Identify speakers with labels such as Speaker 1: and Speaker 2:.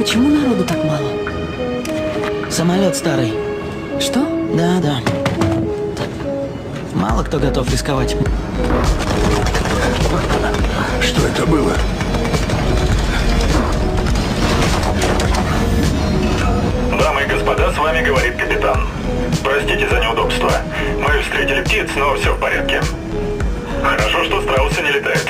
Speaker 1: Почему народу так мало?
Speaker 2: Самолет старый.
Speaker 1: Что?
Speaker 2: Да. Мало кто готов рисковать.
Speaker 3: Что это было?
Speaker 4: Дамы и господа, с вами говорит капитан. Простите за неудобство. Мы встретили птиц, но все в порядке. Хорошо, что страусы не летают.